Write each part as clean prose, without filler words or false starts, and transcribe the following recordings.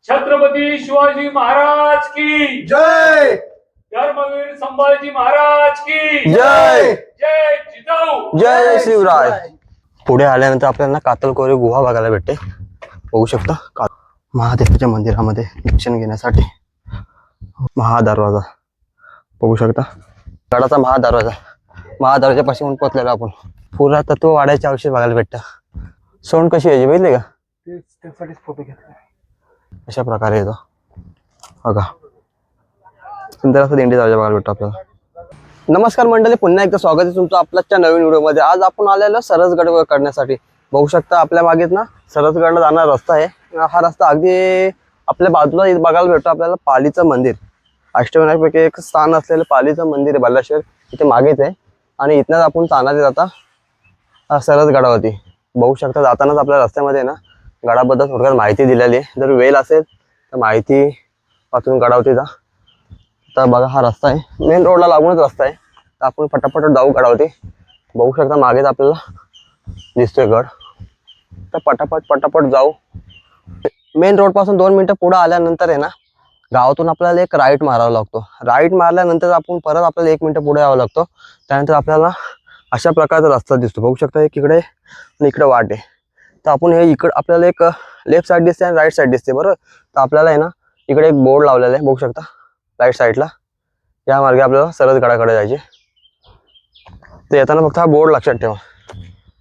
छत्रपती शिवाजी महाराज की जय धर्मवीर संभाजी महाराज की जय जय जिजाऊ जय शिवराय। पुढे आल्यानंतर आपल्याला कातलकोरी गुहा बघायला भेटते. बघू शकता महादेवाच्या मंदिरामध्ये दर्शन घेण्यासाठी महादरवाजा बघू शकता. गडाचा महादरवाजा पाशी म्हणून पोहोचलेलो आपण. पुरातत्व वाड्याच्या अवशेष बघायला भेटतं. सोंड कशी यायची बघितले का? त्यासाठीच फोटो घेतला. अशा प्रकारे येतो बघा. सुंदर असं दिंडी दरवाजा बघायला भेटतो आपल्याला. नमस्कार मंडळी, पुन्हा एकदा स्वागत आहे तुमचं आपल्याच्या नवीन व्हिडिओमध्ये. आज आपण आलेलो सरसगड करण्यासाठी. बघू शकता आपल्या मागेच ना सरसगडला जाणारा रस्ता आहे. हा रस्ता अगदी आपल्या बाजूला बघायला भेटतो आपल्याला पालीचं मंदिर. अष्टविनायकपैकी एक स्थान असलेलं पालीचं मंदिर आहे बल्लाश्वर, इथे मागेच आहे. आणि इथनंच आपण चालत जाता सरसगडावरती. बघू शकता जातानाच आपल्या रस्त्यामध्ये ना गडाबद्दल थोडक्यात माहिती दिलेली आहे. जर वेळ असेल तर माहिती वाचून गडावरती जा. तर बघा हा रस्ता आहे, मेन रोडला लागूनच रस्ता आहे. तर आपण पटापट जाऊ गडावरती. बघू शकता मागेच आपल्याला दिसतोय गड. तर पटापट जाऊ. मेन रोड पासून 2 मिनिटं पुढे आल्यानंतर आहे ना गावातून आपल्याला एक राईट मारावा लागतो. राईट मारल्यानंतर आपण परत आपल्याला 1 मिनिटं पुढे यावं लागतो. त्यानंतर आपल्याला अशा प्रकारचा रस्ता दिसतो. बघू शकता एक इकडे आणि इकडे वाट आहे. तर आपण हे इकडे आपल्याला एक लेफ्ट साईड दिसते आणि राईट साईड दिसते बरोबर. तर आपल्याला आहे ना इकडे एक बोर्ड लावलेला आहे बघू शकता राईट साईडला. या मार्गे आपल्याला सरसगडाकडे जायचे. तर येताना फक्त हा बोर्ड लक्षात ठेवा.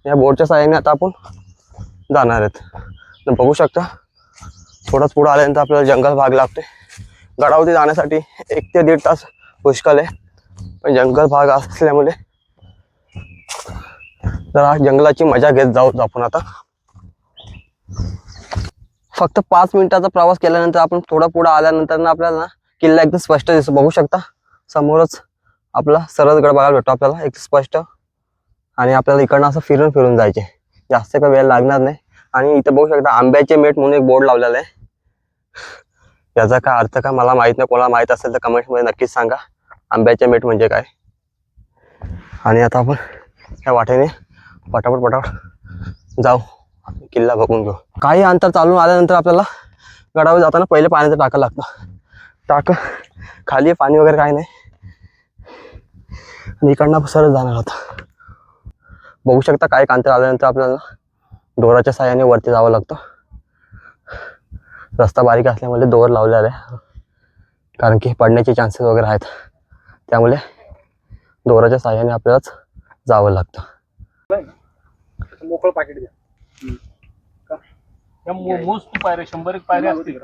या बोर्डच्या साहाय्याने आता आपण जाणार आहेत. तर बघू शकता थोडंच पुढे आल्यानंतर आपल्याला जंगल भाग लागतोय. गडावरती जाण्यासाठी 1 ते 1.5 तास पुष्कळ आहे. पण जंगल भाग असल्यामुळे जरा जंगलाची मजा घेत जाऊ आपण आता. फक्त 5 मिनिटाचा प्रवास केल्यानंतर आपण थोडा पुढे आल्यानंतर ना आपल्याला किल्ला एकदम स्पष्ट दिसतो. बघू शकता समोरच आपला सरसगड बघायला भेटतो आपल्याला एक स्पष्ट. आणि आपल्याला इकडनं असं फिरून जायचे. जास्त काही वेळ लागणार नाही. आणि इथं बघू शकता आंब्याचे मेट म्हणून एक बोर्ड लावलेला आहे. याचा काय अर्थ का मला माहित नाही. कोणाला माहित असेल तर कमेंटमध्ये नक्कीच सांगा आंब्याचे मेट म्हणजे काय. आणि आता आपण या वाटेने पटापट जाऊ किल्ला बघून घेऊ. काही अंतर चालून आल्यानंतर आपल्याला गडावर जाताना पहिले पाण्याचं टाकं लागतं. टाकं खाली पाणी वगैरे काही नाही. आणि इकडनं सरळ जाणार होता. बघू शकता काही अंतर आल्यानंतर आपल्याला दोराच्या साहाय्याने वरती जावं लागतं. रस्ता बारीक असल्यामुळे दोर लावलेला आहे कारण की पडण्याचे चान्सेस वगैरे आहेत. त्यामुळे दोराच्या साहाय्याने आपल्यालाच जावं लागतं. मोकळं पाकिट द्या. मोस्ट पायऱ्या 100 पायऱ्या असतील.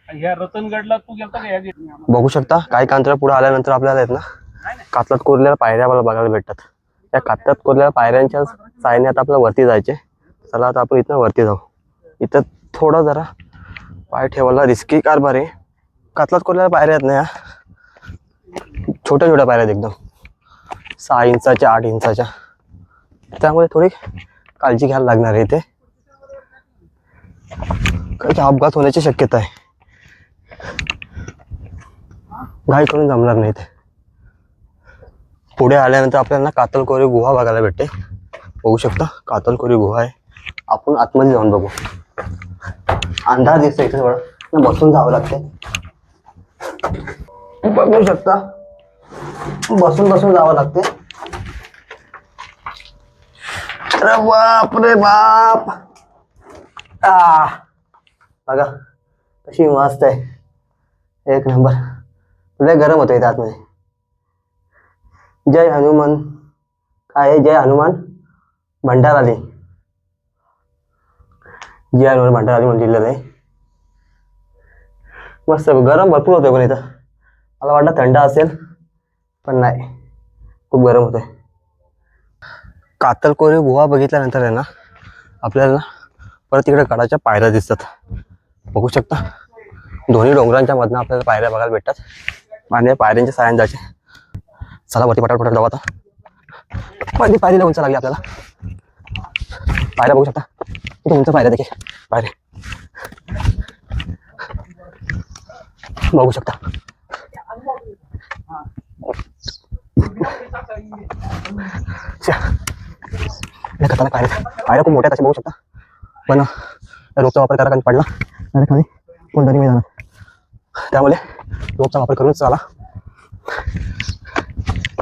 ह्या रतनगडला तू गेलता का? या बघू शकता काही अंतर पुढे आल्यानंतर आपल्याला आहेत ना कातलात कोरलेल्या पायऱ्या मला बघायला भेटतात. त्या कातलात कोरलेल्या पायऱ्यांच्या साहाय्याने आता आपल्याला वरती जायचे. चला आता आपण इथनं वरती जाऊ. इथं थोडं जरा पाय ठेवायला रिस्की कारभार आहे. कातलात कोरलेल्या पायऱ्या आहेत ना या छोट्या पायऱ्या आहेत एकदम 6 इंचाच्या 8 इंचाच्या. त्यामुळे थोडी काळजी घ्यायला लागणार आहे. इथे काही अपघात होण्याची शक्यता आहे. घाई करून जमणार नाही. ते पुढे आल्यानंतर आपल्याला कातलकोरी गुहा बघायला भेटते. बघू शकता कातलकोरी गुहा आहे. आपण आतमध्ये जाऊन बघू. अंधार दिसतो इथे थोडं बसून जावं लागते. बघू शकता बसून जावं लागते. अरे बाप रे बाप. बघा कशी मस्त आहे. एक नंबर. लय गरम होतं इथे आतमध्ये. जय हनुमान काय आहे? जय हनुमान भंडाराली. जय हनुमान भंडाराली म्हणून लिहिलेलं आहे. मस्त गरम भरपूर होतोय पण इथं. मला वाटतं थंड असेल पण नाही खूप गरम होतोय. कातलकोरी गुहा बघितल्यानंतर आहे ना आपल्याला परत तिकडे गडाच्या पायऱ्या दिसतात. बघू शकता दोन्ही डोंगरांच्या मधनं आपल्याला पायऱ्या बघायला भेटतात. आणि पायऱ्यांच्या साहाय्याने जायचे. चला वरती पटापट जाऊ आता. पायरीला उंच लागली आपल्याला. पायऱ्या बघू शकता इथे उंच पायऱ्या देखील पायऱ्या बघू शकता. खतरनाक पायऱ्या खूप मोठ्या तशा बघू शकता. पण रोपचा वापर करा कारण पडला डायरेक्ट खाली कोणतरी मी जाणार. त्यामुळे रोपचा वापर करूनच चाला.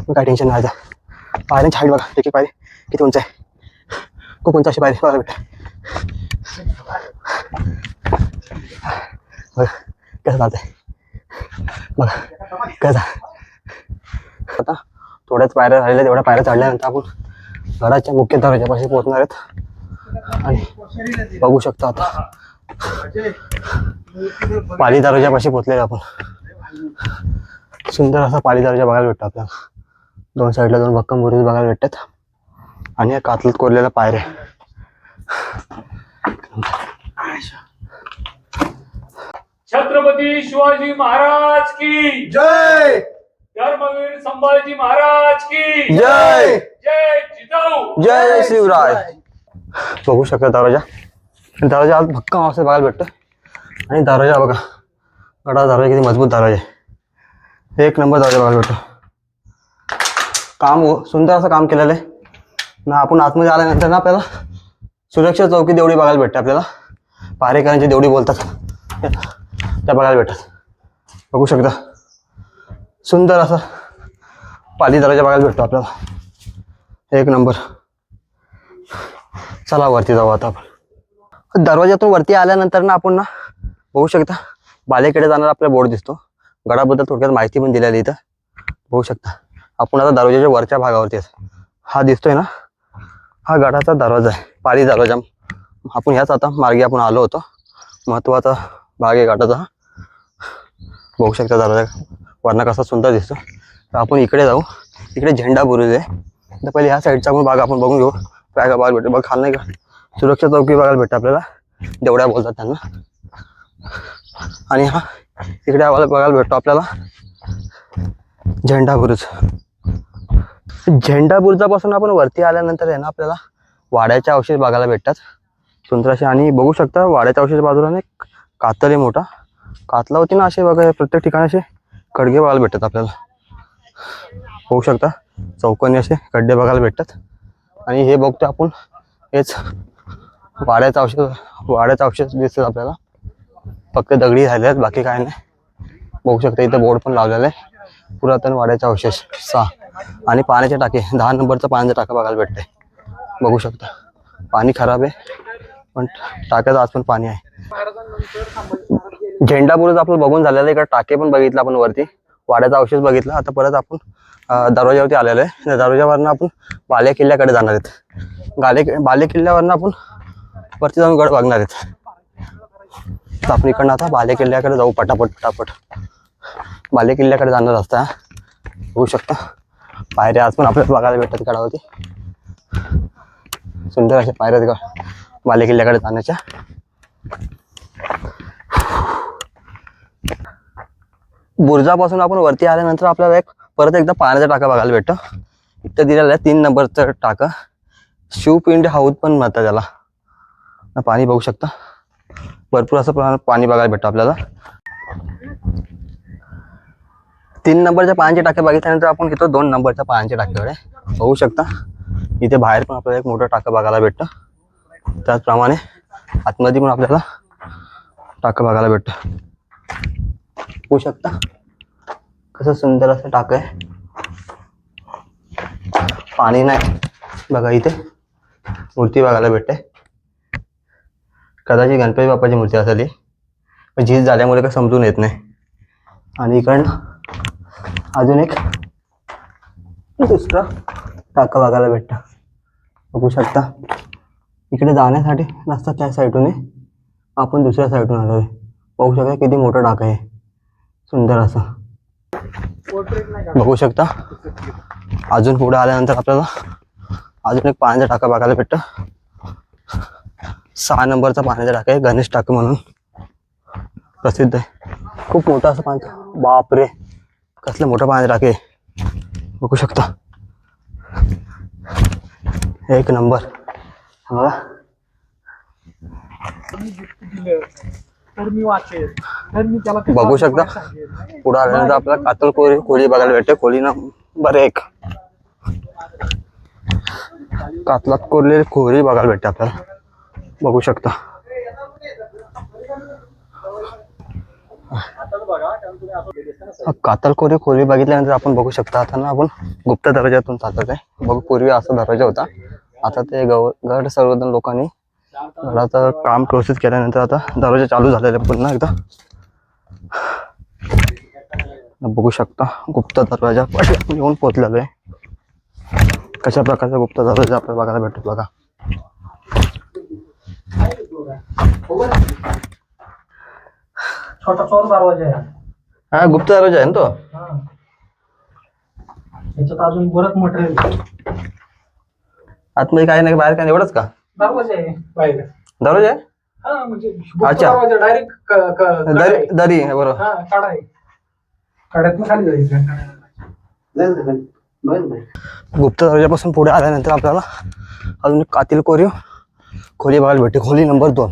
काय टेन्शन नाही. पायऱ्यांची हाईट बघा, एक एक पायरी किती उंच आहे. खूप उंच अशी पायरी बघायला भेटते. बघा कसं चालतंय बघा कसं. आता थोड्याच पायऱ्या राहिल्या, तेवढ्या पायऱ्या चढल्यानंतर आपण घराच्या मुख्य दरवाजापाशी पोहोचणार आहेत. आणि बघू शकता आता पाली दरवाजापाशी पोहोचलेलो आपण. सुंदर असा पाली दरवाजा बघायला भेटतो आपल्याला. दोन साईडला दोन भक्कम बुरुज बघायला भेटतात आणि या कातलात कोरलेल्या पायऱ्या. छत्रपती शिवाजी महाराज की जय. धर्मवीर संभाजी महाराज की जय. जय जिजाऊ. जय शिवराय. बघू शकता दरवाजा. दरवाजा आज भक्कम अवस्थेत बघायला भेटतो. आणि दरवाजा बघा, गडा दरवाजा किती मजबूत दरवाजा आहे. एक नंबर दरवाजा बघायला भेटतो. काम सुंदर असं काम केलेलं आहे ना. आपण आतमध्ये आल्यानंतर ना आपल्याला सुरक्षा चौकी देवडी बघायला भेटते. आपल्याला पारेकरांची देवडी बोलतात त्या बघायला भेटतात. बघू शकता सुंदर असा पाली दरवाजा बघायला भेटतो आपल्याला. एक नंबर. चला वरती जाऊ आता आपण. दरवाजातून वरती आल्यानंतर ना आपण ना बघू शकता बालेकडे जाणारा आपला बोर्ड दिसतो. गडाबद्दल थोडक्यात माहिती पण दिलेली इथं बघू शकता. आपण आता दरवाजाच्या वरच्या भागावरती आहे. हा दिसतोय ना, हा गडाचा दरवाजा आहे, पाली दरवाजा. आपण ह्याच आता मार्गे आपण आलो होतो. महत्वाचा भाग आहे गडाचा. बघू शकता दरवाजा वरना कसा सुंदर दिसतो. तर आपण इकडे जाऊ. इकडे झेंडा बुरुज आहे. तर पहिले ह्या साईडचा पण भाग आपण बघून घेऊ. काय का बघायला भेटतं बघ खाल नाही का, सुरक्षा चौकी बघायला भेटतं आपल्याला, देवड्या बोलतात त्यांना. आणि हा इकडे आम्हाला बघायला भेटतो आपल्याला झेंडा बुरुज. झेंडा बुरुजापासून आपण वरती आल्यानंतर आहे ना आपल्याला वाड्याचे अवशेष बघायला भेटतात सुंदर असे. आणि बघू शकता वाड्याच्या अवशेष बाजूला एक कातल आहे मोठा. कातला होती ना असे बघा, प्रत्येक ठिकाणी असे खडगे बघायला भेटतात आपल्याला. बघू शकता चौकोनी असे खड्डे बघायला भेटतात. आणि हे बघतो आपण हेच वाड्याचा अवशेष दिसतात आपल्याला. फक्त दगडी झाले आहेत, बाकी काय नाही. बघू शकता इथं बोर्ड पण लावलेला आहे, पुरातन वाड्याचा अवशेष 6. आणि पाण्याचे टाके 10 नंबरचा पाण्याचा टाका बघायला भेटते. बघू शकता पाणी खराब आहे पण टाक्यात आज पण पाणी आहे. झेंडा बुरुज आपलं बघून झालेलं आहे. इकडे टाके पण बघितलं आपण वरती, वाड्याचा अवशेष बघितला. आता परत आपण दरवाजावरती आलेलो आहे. त्या दरवाजावरनं आपण बाले किल्ल्याकडे जाणार आहेत. बाले किल्ल्यावरनं आपण वरती जाऊन गड बघणार आहेत. तर आपण इकडनं आता बाले किल्ल्याकडे जाऊ पटापट. बाले किल्ल्याकडे जाणार रस्ता बघू शकता. पायऱ्या आज पण आपल्याला बघायला भेटतात गडावरती. सुंदर अशा पायऱ्या बाले किल्ल्याकडे जाण्याच्या. बुरुजापासून आपण वरती आल्यानंतर आपल्याला परत एकदा पाण्याचा टाका बघायला भेटतो. इथं दिलेलं आहे 3 नंबरचं टाका. शिवपिंडी हौद पण म्हणतात त्याला. पाणी बघू शकता भरपूर असं पाणी बघायला भेटतं आपल्याला. 3 नंबरच्या पाण्याचे टाके बघितल्यानंतर आपण घेतो 2 नंबरच्या पाण्याच्या टाक्याकडे. बघू शकता इथे बाहेर पण आपल्याला एक मोठं टाकं बघायला भेटतं. त्याचप्रमाणे आतमध्ये पण आपल्याला टाकं बघायला भेटतं. बघू शकता कसं सुंदर असं टाकं आहे. पाणी नाही बघा. इथे मूर्ती बघायला भेटते. कदाचित गणपती बाप्पाची मूर्ती असेल, पण झीज झाल्यामुळे काही समजून येत नाही. आणि इकडनं अजून एक दुसरं टाकं बघायला भेटतं. बघू शकता इकडे जाण्यासाठी रस्ता त्या साईडून आहे, आपण दुसऱ्या साईडून आलो आहे. बघू शकता किती मोठं टाकं आहे सुंदर असं. बघू शकता अजून पुढे आल्यानंतर आपल्याला अजून एक पाण्याचा टाका बघायला भेटतं. 6 नंबरचा पाण्याचा टाका आहे, गणेश टाका म्हणून प्रसिद्ध आहे. खूप मोठं असं पाणी. बापरे कसलं मोठं पाण्याचं टाके. बघू शकता एक नंबर. हा बघू शकता पुढे आल्यानंतर आपल्याला कातल कोळी बघायला भेटते. कोळी नंबर 1 कातलात कोरलेली कोळी बघायला भेटते आपल्याला. बघू शकता कातलकोरी खोली बघितल्यानंतर आपण बघू शकता आता ना आपण गुप्त दरवाजातून चालत आहे बघू. पूर्वी असा दरवाजा होता, आता ते गड संवर्धन लोकांनी गडाचं काम प्रोसेस केल्यानंतर आता दरवाजा चालू झालेला आहे पुन्हा एकदा. बघू शकता गुप्त दरवाजा आपण येऊन पोहोचलेलो आहे. कशा प्रकारचा गुप्त दरवाजा आपल्याला बघायला भेटतो बघा. छोटा चोर दरवाजा आहे हा गुप्त दरवाजा आहे ना तो. याच्यात अजून बरंच मटेरियल. आतमध्ये काय नाही, बाहेर काय एवढंच का दरवाजा आहे बाहेर. दरवाजा आहे. हा म्हणजे अच्छा. दरवाजा डायरेक्ट दरी आहे बरोबर. हा काढा आहे. काढ्यात खाली जायचं. गुप्त दरवाजापासून पुढे आल्यानंतर आपल्याला अजून एक कातिलकोरी खोली बघायला भेटते. खोली नंबर 2.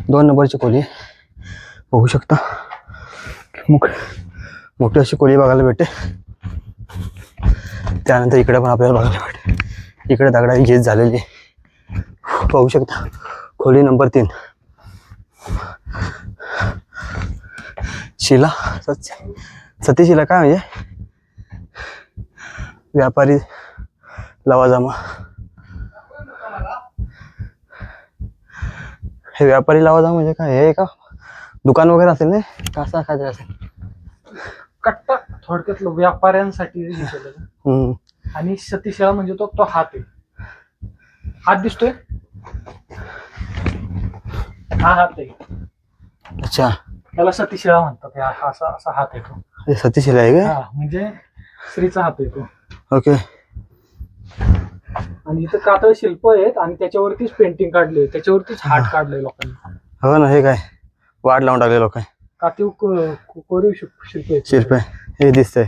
2 नंबरची खोली बघू शकता. मोठी अशी खोली बघायला भेटते. त्यानंतर इकडे पण आपल्याला बघायला भेटते. इकडे दगडाची झीज झालेली बघू शकता. खोली नंबर 3. शिला सतीशिला काय म्हणजे व्यापारी लवाजमा. हे व्यापारी लवाजमा म्हणजे काय, हे का दुकान वगैरे असेल ना, कसं काय असेल. कट्टा थोडक्यात व्यापाऱ्यांसाठी हे केलेलं. आणि सतीशिळा म्हणजे तो हात आहे. हात दिसतोय, हा हात आहे. अच्छा, त्याला सतीशिळा म्हणतात. असा असा हात आहे तो. हे सतीशिला आहे का. म्हणजे स्त्रीचा हात आहे तो. ओके. आणि इथं कातळ शिल्प आहेत आणि त्याच्यावरतीच पेंटिंग काढले, त्याच्यावरतीच हात काढले लोकांनी. हो ना, हे काय वाट लावून टाकले लोक. कातीव कोरीव शिल्प आहेत. शिल्प हे दिसतंय.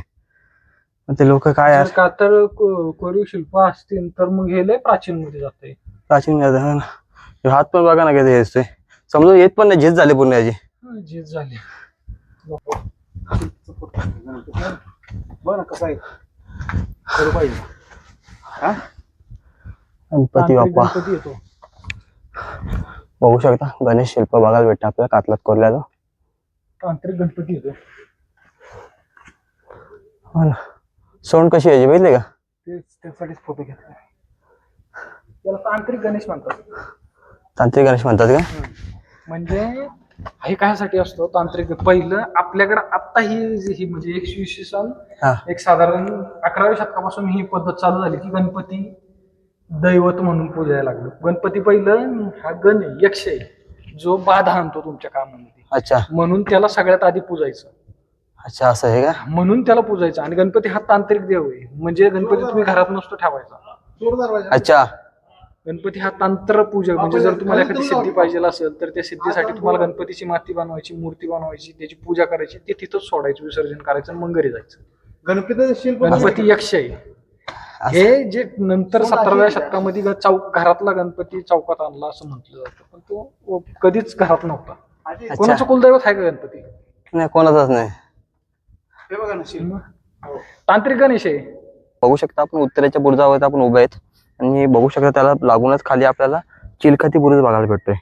ते लोक काय जर कातळ कोरीव शिल्प असतील तर मग हे लय प्राचीन मध्ये जाते. प्राचीन हात पण बघा ना किती दिसतोय. समजून येत पण नाही, झीज झाली पूर्ण याची. झीज झाली. बघ ना कसं आहे. गणपती बाप्पा गणपती येतो. बघू शकता. गणेश शिल्प बघायला भेटतं आपल्याला कातलात कोरल्याचं. तांत्रिक गणपती येतो. हो ना. सोंड कशी यायची बघितले का. त्यासाठीच फोटो घेतला. त्याला तांत्रिक गणेश म्हणतात. तांत्रिक गणेश म्हणतात का. म्हणजे हे कायसाठी असतो तांत्रिक. पहिलं आपल्याकडे आता ही म्हणजे 21 सन एक साधारण 11व्या शतकापासून ही पद्धत चालू झाली की गणपती दैवत म्हणून पूजायला लागलो. गणपती पहिलं हा गण यक्ष आहे जो बाधा आणतो तुमच्या कामामध्ये. अच्छा. म्हणून त्याला सगळ्यात आधी पूजायचं. अच्छा, असं आहे का. म्हणून त्याला पूजायचं. आणि गणपती हा तांत्रिक देव आहे. म्हणजे गणपती तुम्ही घरात नसतो ठेवायचा. अच्छा. गणपती हा तंत्र पूजक. म्हणजे जर तुम्हाला एखादी सिद्धी पाहिजे असेल तर त्या सिद्धीसाठी तुम्हाला गणपतीची माती बनवायची, मूर्ती बनवायची, त्याची पूजा करायची, ते तिथंच सोडायचं, विसर्जन करायचं, मग घरी जायचं. गणपती यक्ष आहे. हे जे नंतर 17व्या शतकामध्ये घरातला गणपती चौकात आणला असं म्हटलं जातं, पण तो कधीच घरात नव्हता. कोणाचं कुलदैवत आहे का गणपती. नाही, कोणाचाच नाही. हे बघा ना, तांत्रिक गणेश आहे. बघू शकता आपण उत्तरेच्या बुरुजावर आपण उभे आहेत आणि बघू शकता त्याला लागूनच खाली आपल्याला चिलखती बुरुज बघायला भेटतोय.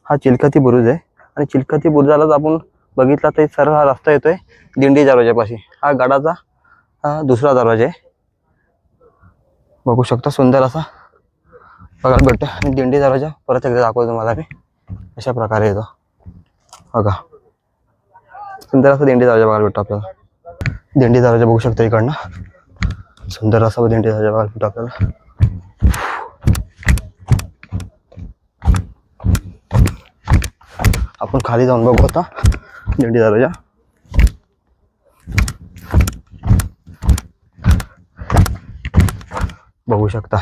हा चिलखती बुरुज आहे आणि चिलखती बुरुजालाच आपण बघितला तर सरळ हा रस्ता येतोय दिंडी दरवाजापाशी. हा गडाचा हा दुसरा दरवाजा आहे. बघू शकता सुंदर असा बघायला भेटतोय. आणि दिंडी दरवाजा परत एकदा दाखवतो तुम्हाला मी. अशा प्रकारे येतो बघा. सुंदर असा दिंडी दरवाजा बघायला भेटतो आपल्याला. दिंडी दरवाजा बघू शकता इकडनं. सुंदर असा दिंडी दरवाजा बघायला भेटतो आपल्याला. आपण खाली जाऊन बघू आता दिंडी दरवाजा. बघू शकता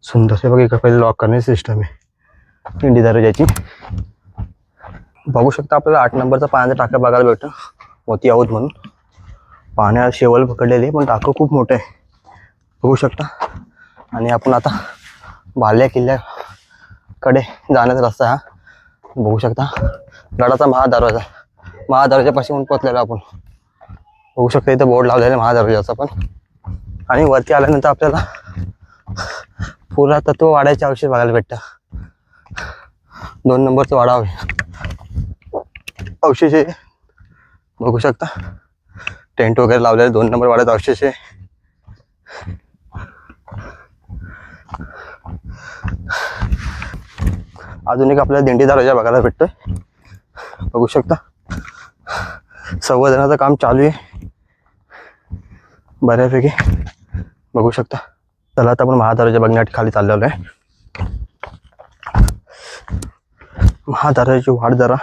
सुंदर से बघा. इकडे पहिले लॉक करण्याची सिस्टम आहे दिंडी दरवाजाची. बघू शकता आपल्याला 8 नंबरचा पाण्याचा टाका बघायला भेटतो. मोती आहोत म्हणून पाण्यात शेवल पकडलेली, पण टाकं खूप मोठं आहे बघू शकता. आणि आपण आता बाल्या किल्ल्याकडे जाण्याचा रस्ता हा बघू शकता. गडाचा महादरवाजापाशी म्हणून पोचलेला आपण बघू शकता. इथं बोर्ड लावलेला आहे महादरवाजाचा पण. आणि वरती आल्यानंतर आपल्याला पुरातत्व वाड्याचे अवशेष बघायला भेटतं. 2 नंबरचा वाडा आहे अवशेष आहे बघू शकता. टेंट वगैरे लावलेले 2 नंबर वाड्यात अवशेष आहे. अजून एक आपल्याला दिंडी दरवाजा बघायला भेटतोय बघू शकता. संवर्धनाचं काम चालू आहे बऱ्यापैकी बघू शकता. चला आता आपण महादरवाजा बघण्यासाठी खाली चाललेलो आहे. महादरवाजाची वाट जरा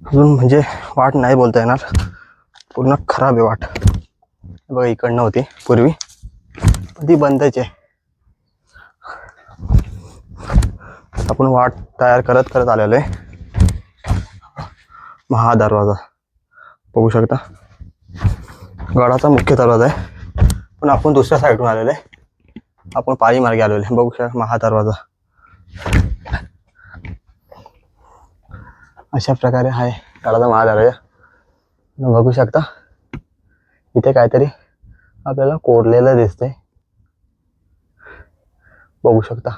अजून म्हणजे वाट नाही बोलता येणार, पूर्ण खराब आहे वाट. बघा इकडनं होती पूर्वी पण ती बंदच आहे. आपण वाट तयार करत करत आलेलो आहे. महादरवाजा बघू शकता. गडाचा मुख्य दरवाजा आहे पण आपण दुसऱ्या साईडून आलेलो आहे. आपण पायी मार्गे आलेलो आहे. बघू शकता महादरवाजा अशा प्रकारे आहे गडाचा महादरवाजा. बघू शकता इथे काहीतरी आपल्याला कोरलेलं दिसतंय बघू शकता.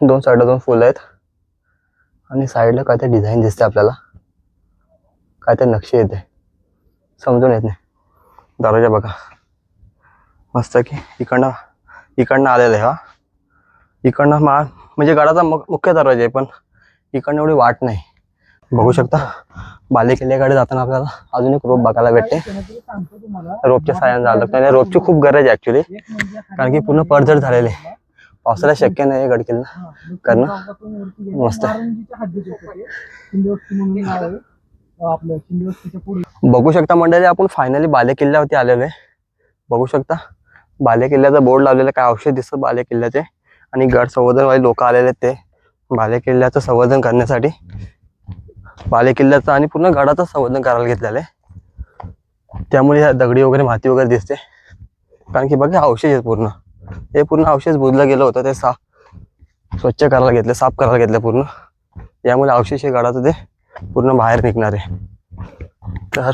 2 साईडला 2 फुलं आहेत आणि साईडला काहीतरी डिझाईन दिसते आपल्याला, काहीतरी नक्षी येते समजून येत नाही. दरवाजा बघा मस्त की इकडनं आलेलं आहे. हा इकडनं म्हणजे गडाचा मुख्य दरवाजा आहे पण इकडनं एवढी वाट नाही. बघू शकता बालेकिल्ल्याकडे जाताना आपल्याला अजून एक रोप बघायला भेटते. रोपच्या साह्याने झालं त्याने रोपची खूप गरज आहे ऍक्च्युली, कारण की पूर्ण पडझड झालेले. पावसाला शक्य नाही गड किल्ला करणं. मस्त बघू शकता मंडळी आपण फायनली बालेकिल्ल्यावरती आलेलो आहे. बघू शकता बालेकिल्ल्याचा बोर्ड लावलेला, काय औषध दिसत बालेकिल्ल्याचे. आणि गड संवर्धनवाले लोक आलेले आहेत ते बालेकिल्ल्याचं संवर्धन करण्यासाठी. बालेकिल्ल्याचं आणि पूर्ण गडाचं संवर्धन करायला घेतलेलं आहे. त्यामुळे ह्या दगडी वगैरे माती वगैरे दिसते, कारण की बघा अवशेष आहेत पूर्ण. हे पूर्ण अवशेष बुजलं गेलं होतं ते स्वच्छ करायला घेतलं, साफ करायला घेतलं पूर्ण. यामुळे अवशेष हे गडाचं ते पूर्ण बाहेर निघणार आहे. तर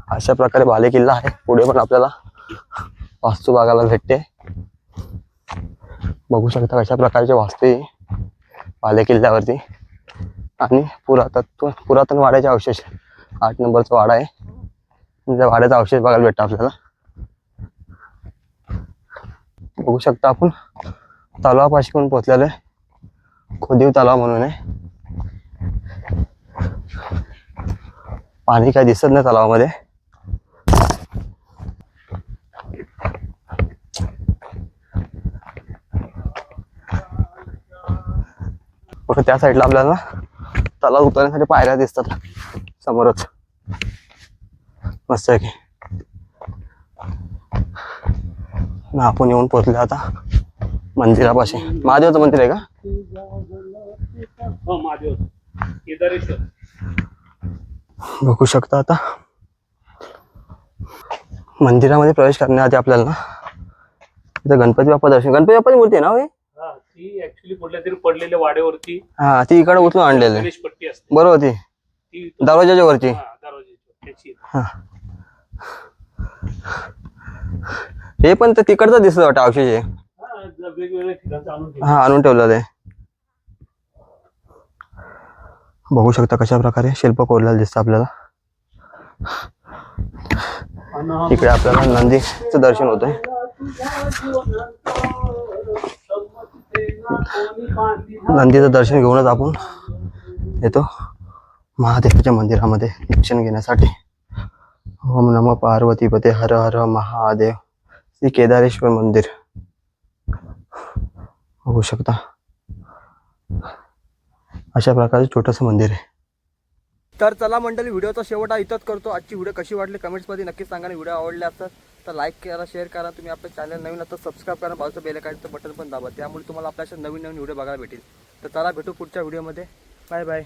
अशा प्रकारे बालेकिल्ला आहे. पुढे पण आपल्याला वास्तू बघायला भेटते. बघू शकता कशा प्रकारचे वास्तू आहे बालेकिल्ल्यावरती. आणि पुरातन वाड्याचे अवशेष 8 नंबरचा वाडा आहे. त्या वाड्याचा अवशेष बघायला भेटतं आपल्याला. बघू शकता आपण तलावापाशी पण पोहोचलेलो आहे. खोदीव तलाव म्हणून आहे. पाणी काय दिसत नाही तलावामध्ये. त्या साईडला आपल्याला तलाव उतरण्यासाठी पायऱ्या दिसतात समोरच. मस्त आहे की. आपण येऊन पोहोचले आता मंदिरापाशी. महादेवचं मंदिर आहे का? बघू शकता आता मंदिरामध्ये प्रवेश करण्याआधी आपल्याला ना इथं गणपती बाप्पा गणपती बाप्पाची मूर्ती आहे ना होय? ती ऍक्च्युली कुठल्या तरी पडलेल्या वाड्यावरती हा ती इकडे उचलून आणलेली गणेश पट्टी असते बरोबर ती ती दरवाजाच्या वरची. त्याची हे पण तर तिकडचं दिसत वाटतं अवशेष आहे. वेगवेगळ्या ठिकाणचं आणून ठेवलं. हा आणून ठेवलेलं आहे. बघू शकता कशा प्रकारे शिल्प कोरलेलं दिसतं आपल्याला. इकडे आपल्याला नंदीचं दर्शन होतंय. नंदीचं दर्शन घेऊनच आपण येतो महादेवाच्या मंदिरामध्ये दर्शन घेण्यासाठी. ओम नमः पार्वतीपते हर हर महादेव. श्री केदारेश्वर मंदिर बघू शकता. अशा प्रकारचे छोटंसं मंदिर आहे. तर चला मंडळी व्हिडिओचा शेवट इथंच करतो. आजची व्हिडिओ कशी वाटली कमेंट्समध्ये नक्कीच सांगा. व्हिडिओ आवडले असतात तर लाईक करा, शेअर करा. तुम्ही आपल्या चॅनल नवीन आता सबस्क्राईब करा, बाजूचं बेल आयकॉनचं बटन पण दाबा. त्यामुळे तुम्हाला आपल्या नवीन व्हिडिओ बघायला भेटेल. तर चला भेटू पुढच्या व्हिडिओमध्ये. Bye bye.